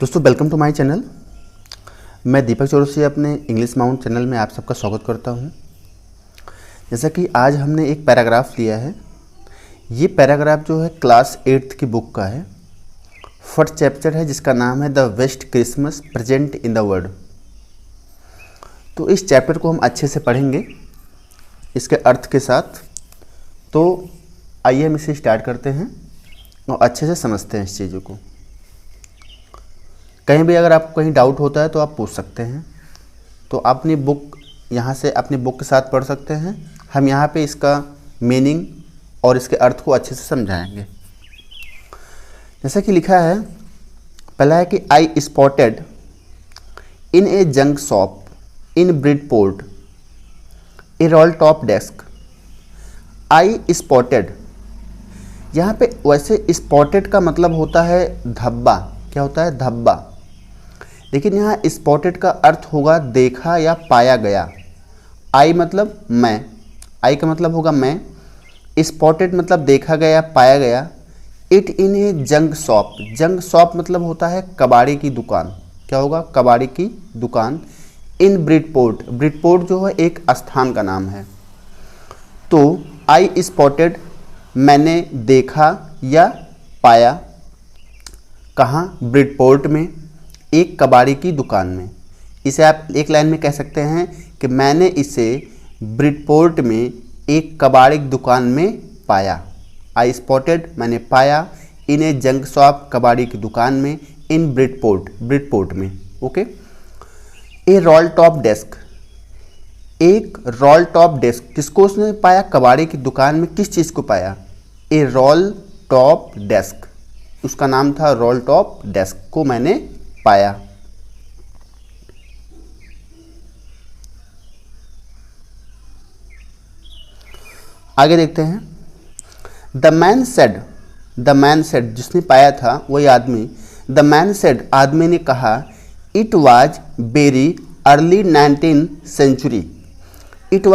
दोस्तों welcome to my channel. मैं दीपक चौरसिया अपने इंग्लिश माउंट चैनल में आप सबका स्वागत करता हूं। जैसा कि आज हमने एक पैराग्राफ लिया है। ये पैराग्राफ जो है क्लास 8th की बुक का है। फर्स्ट चैप्टर है जिसका नाम है the best Christmas present in the world. तो इस चैप्टर को हम अच्छे से पढ़ेंगे इसके अर्थ के साथ। तो आइए हम इसे स्टार्ट करते हैं और अच्छे से समझते हैं इस चीज़ों को। कहीं भी अगर आपको कहीं डाउट होता है तो आप पूछ सकते हैं। तो अपनी बुक यहाँ से अपनी बुक के साथ पढ़ सकते हैं। हम यहाँ पे इसका मीनिंग और इसके अर्थ को अच्छे से समझाएंगे। जैसा कि लिखा है, पहला है कि आई spotted in A junk shop in Bridport A role top desk. I spotted, यहाँ पे वैसे स्पॉटेड का मतलब होता है धब्बा। क्या होता है? धब्बा। लेकिन यहाँ स्पॉटेड का अर्थ होगा देखा या पाया गया। आई मतलब मैं, आई का मतलब होगा मैं। स्पॉटेड मतलब देखा गया, पाया गया। It in A junk shop, junk shop मतलब होता है कबाड़ी की दुकान। क्या होगा? कबाड़ी की दुकान। इन ब्रिडपोर्ट, ब्रिडपोर्ट जो है एक स्थान का नाम है। तो आई स्पॉटेड मैंने देखा या पाया, कहाँ? ब्रिडपोर्ट में, एक कबाड़ी की दुकान में। इसे आप एक लाइन में कह सकते हैं कि मैंने इसे ब्रिडपोर्ट में एक कबाड़ी की दुकान में पाया। आई स्पॉटेड मैंने पाया, इन ए जंक शॉप कबाड़ी की दुकान में, इन ब्रिडपोर्ट, ब्रिडपोर्ट में। ओके। ए रोल टॉप डेस्क, एक रोल टॉप डेस्क। किसको उसने पाया? कबाड़ी की दुकान में किस चीज़ को पाया? ए रोल टॉप डेस्क, उसका नाम था रोल टॉप डेस्क को मैंने पाया। आगे देखते हैं। The man said, the man said जिसने पाया था वही आदमी। द मैन सेड, आदमी ने कहा, it was very early 19th century. It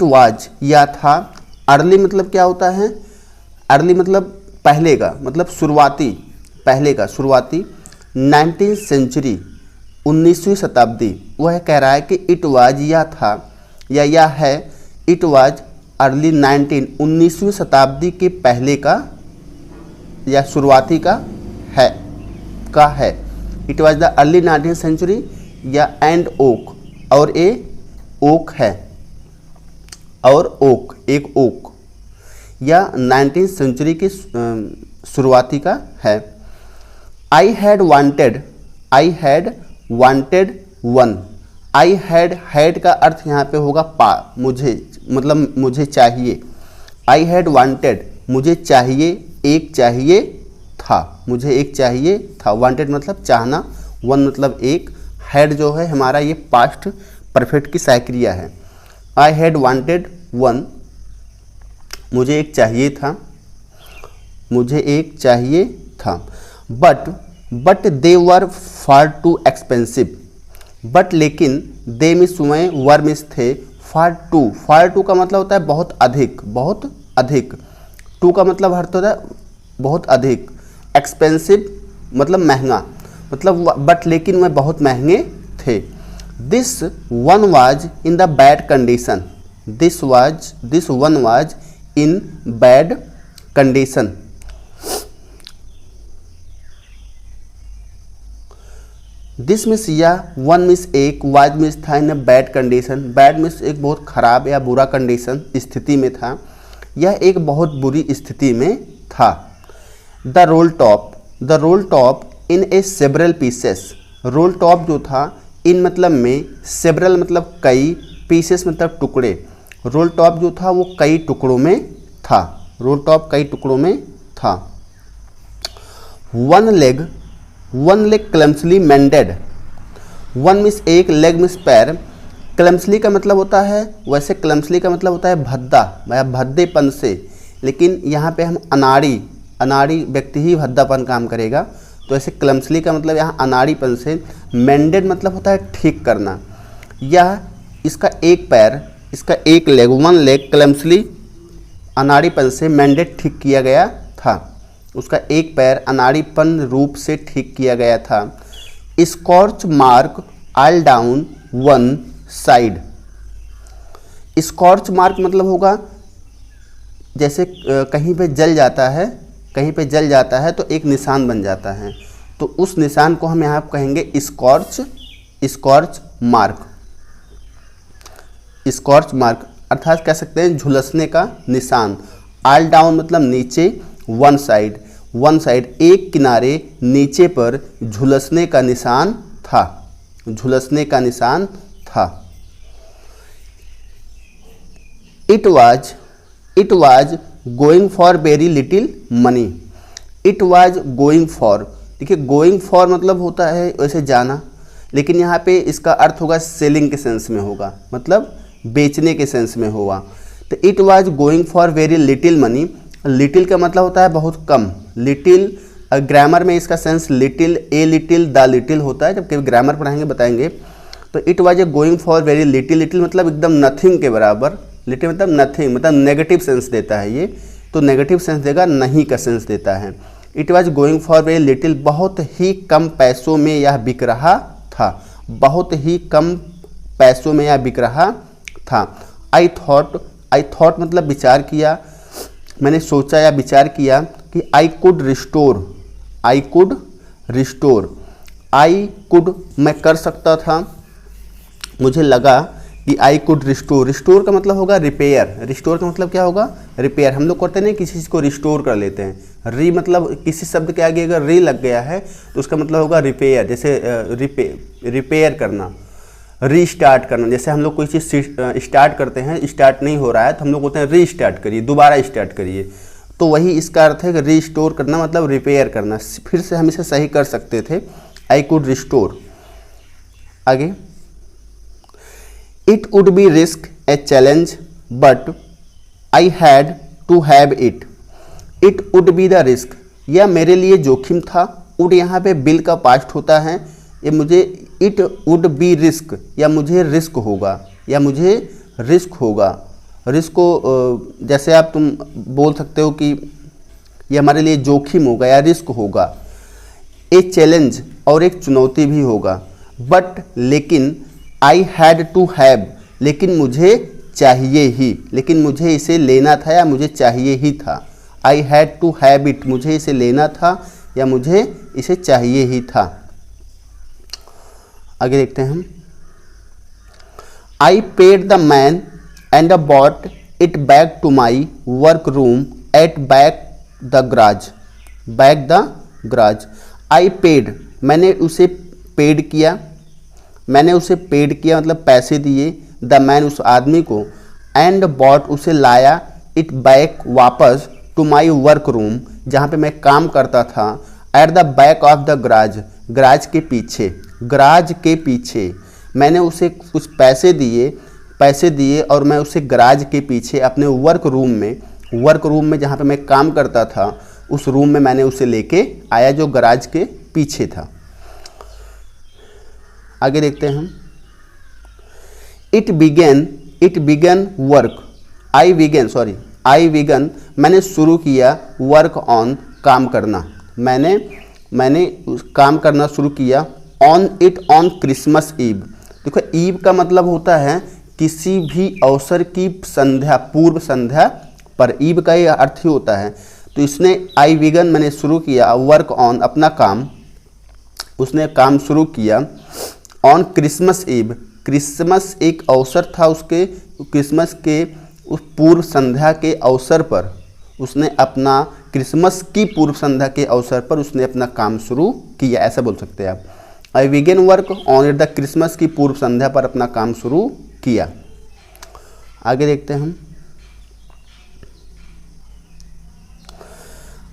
was या था। अर्ली मतलब क्या होता है? अर्ली मतलब पहले का, मतलब शुरुआती, पहले का, शुरुआती। 19th सेंचुरी 19वीं शताब्दी। वह कह रहा है कि इट वाज या था या यह है। इट वाज अर्ली 19वीं शताब्दी के पहले का या शुरुआती का है, it was the early 19th century या एंड ओक, और ए ओक है, और ओक एक ओक या 19th सेंचुरी की शुरुआती का है। I had wanted, I had wanted one. I had का अर्थ यहाँ पे होगा पा, मुझे, मतलब मुझे चाहिए। आई हैड वांटेड, मुझे चाहिए, एक चाहिए था, मुझे एक चाहिए था। वांटेड मतलब चाहना, वन मतलब एक। हैड जो है हमारा ये पास्ट परफेक्ट की सहायक्रिया है। आई हैड वांटेड वन, मुझे एक चाहिए था, मुझे एक चाहिए था। But they were far too expensive. But लेकिन दे मिस हुए, वर मिस थे, फार टू का मतलब होता है बहुत अधिक, बहुत अधिक। टू का मतलब अर्थ होता है बहुत अधिक। एक्सपेंसिव मतलब महंगा, मतलब बट लेकिन वह बहुत महंगे थे। This one was in the bad condition. This one was in bad condition. This miss या वन मिस एक, वाज मिस था in bad condition. Bad miss एक बहुत खराब या बुरा कंडीशन, स्थिति में था। यह एक बहुत बुरी स्थिति में था। The roll top in A several pieces. Role top जो था इन मतलब में, सेवरल मतलब कई, पीसेस मतलब टुकड़े। रोल टॉप जो था वो कई टुकड़ों में था। रोल टॉप कई टुकड़ों में था। One leg clumsily mended. One means एक, लेग मिस पैर। क्लम्सली का मतलब होता है, वैसे क्लम्सली का मतलब होता है भद्दा या भद्देपन से, लेकिन यहाँ पे हम अनाड़ी व्यक्ति ही भद्दापन काम करेगा। तो ऐसे क्लम्सली का मतलब यहाँ अनाड़ीपन से। मेंडेड मतलब होता है ठीक करना। यह इसका एक पैर, इसका एक लेग, वन लेग क्लम्सली अनाड़ीपन से, मेंडेड ठीक किया गया था। उसका एक पैर अनाड़ीपन रूप से ठीक किया गया था। Scorch mark all down one side. Scorch mark मतलब होगा जैसे कहीं पे जल जाता है, कहीं पे जल जाता है तो एक निशान बन जाता है, तो उस निशान को हम यहाँ कहेंगे स्कॉर्च मार्क। स्कॉर्च मार्क अर्थात कह सकते हैं झुलसने का निशान। ऑल डाउन मतलब नीचे, वन साइड एक किनारे नीचे पर झुलसने का निशान था, झुलसने का निशान था। It was going for very little money. It was going for, देखिए गोइंग फॉर मतलब होता है वैसे जाना, लेकिन यहाँ पे इसका अर्थ होगा सेलिंग के सेंस में होगा, मतलब बेचने के सेंस में होगा। तो it was going for very little money. Little का मतलब होता है बहुत कम। लिटिल ग्रामर में इसका sense little, a little, the little होता है, जबकि ग्रामर पढ़ाएंगे बताएंगे। तो it was going for very little, little मतलब एकदम नथिंग के बराबर, लिटिल मतलब नथिंग, मतलब नेगेटिव सेंस देता है ये, तो नेगेटिव सेंस देगा, नहीं का सेंस देता है। It was going for very little, बहुत ही कम पैसों में यह बिक रहा था, बहुत ही कम पैसों में यह बिक रहा था। आई थॉट मतलब विचार किया, मैंने सोचा या विचार किया कि आई कुड रिस्टोर, आई कुड मैं कर सकता था, मुझे लगा कि आई कुड रिस्टोर का मतलब होगा रिपेयर। रिस्टोर का मतलब क्या होगा? रिपेयर। हम लोग करते नहीं, किसी चीज़ को रिस्टोर कर लेते हैं। री मतलब किसी शब्द के आगे अगर री लग गया है तो उसका मतलब होगा रिपेयर, जैसे रिपेयर करना, रीस्टार्ट करना। जैसे हम लोग कोई चीज़ स्टार्ट करते हैं, स्टार्ट नहीं हो रहा है तो हम लोग बोलते हैं रीस्टार्ट करिए, दोबारा स्टार्ट करिए, तो वही इसका अर्थ है कि रीस्टोर करना मतलब रिपेयर करना। फिर से हम इसे सही कर सकते थे, आई कुड रिस्टोर। आगे, it would be risk a challenge but I had to have it. It would be the risk, यह मेरे लिए जोखिम था। वुड यहाँ पे बिल का पास्ट होता है, ये मुझे इट वुड बी रिस्क, या मुझे रिस्क होगा, या मुझे रिस्क होगा। रिस्क को जैसे आप तुम बोल सकते हो कि ये हमारे लिए जोखिम होगा या रिस्क होगा। ए चैलेंज और एक चुनौती भी होगा। बट लेकिन, आई हैड टू हैव, लेकिन मुझे चाहिए ही, लेकिन मुझे इसे लेना था या मुझे चाहिए ही था। I had to have it, मुझे इसे लेना था या मुझे इसे चाहिए ही था। आगे देखते हैं हम। I paid the man and bought it back to my work room at back the garage. I paid, मैंने उसे पेड किया, मतलब पैसे दिए, द मैन उस आदमी को, एंड बॉट उसे लाया, इट बैक वापस, टू माई वर्क रूम जहाँ पे मैं काम करता था, at the back of the garage के पीछे। मैंने उसे कुछ पैसे दिए और मैं उसे गराज के पीछे अपने वर्क रूम में जहाँ पे मैं काम करता था उस रूम में मैंने उसे लेके आया जो गराज के पीछे था। आगे देखते हैं हम। It began work, I began मैंने शुरू किया, वर्क ऑन काम करना, मैंने काम करना शुरू किया, ऑन क्रिसमस ईव। देखो ईव का मतलब होता है किसी भी अवसर की संध्या, पूर्व संध्या पर, ईव का ये अर्थ ही होता है। तो इसने आई बिगन मैंने शुरू किया, वर्क ऑन अपना काम, उसने काम शुरू किया, ऑन क्रिसमस ईव, क्रिसमस एक अवसर था उसके, क्रिसमस के उस पूर्व संध्या के अवसर पर उसने अपना, क्रिसमस की पूर्व संध्या के अवसर पर उसने अपना काम शुरू किया, ऐसा बोल सकते हैं आप। I began work on it the Christmas की पूर्व संध्या पर अपना काम शुरू किया। आगे देखते हैं हम।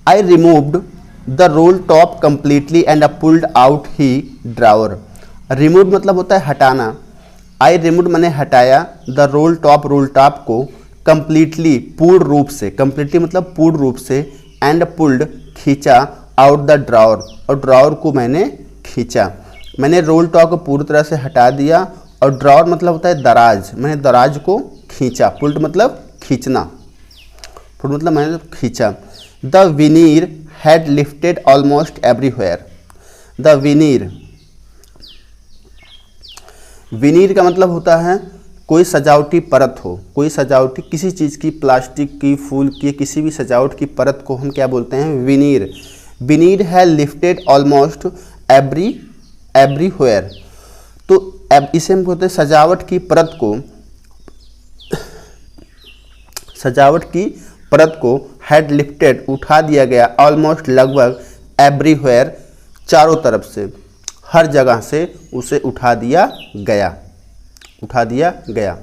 I removed the roll top completely and pulled out the drawer. Remove मतलब होता है हटाना। आई रिमूव मैंने हटाया, द रोल टॉप को, कंप्लीटली पूर्ण रूप से, कंप्लीटली मतलब पूर्ण रूप से, एंड पुल्ड खींचा, आउट द ड्रावर और ड्रावर को मैंने खींचा। मैंने रोल टॉप को पूरी तरह से हटा दिया और ड्रावर मतलब होता है दराज, मैंने दराज को खींचा। पुल्ड मतलब खींचना, पुल्ड मतलब मैंने खींचा। The veneer had lifted almost everywhere. The veneer, veneer का मतलब होता है कोई सजावटी परत हो, कोई सजावटी किसी चीज़ की, प्लास्टिक की, फूल की, किसी भी सजावट की परत को हम क्या बोलते हैं? विनीर। विनीर है लिफ्टेड ऑलमोस्ट एवरीवेयर। तो अब इसे हम बोलते हैं सजावट की परत को, सजावट की परत को हैड लिफ्टेड उठा दिया गया, ऑलमोस्ट लगभग एवरीवेयर चारों तरफ से, हर जगह से उसे उठा दिया गया, उठा दिया गया।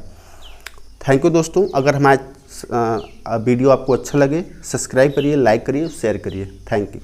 थैंक यू दोस्तों। अगर हमारा वीडियो आपको अच्छा लगे सब्सक्राइब करिए, लाइक करिए, शेयर करिए। Thank you.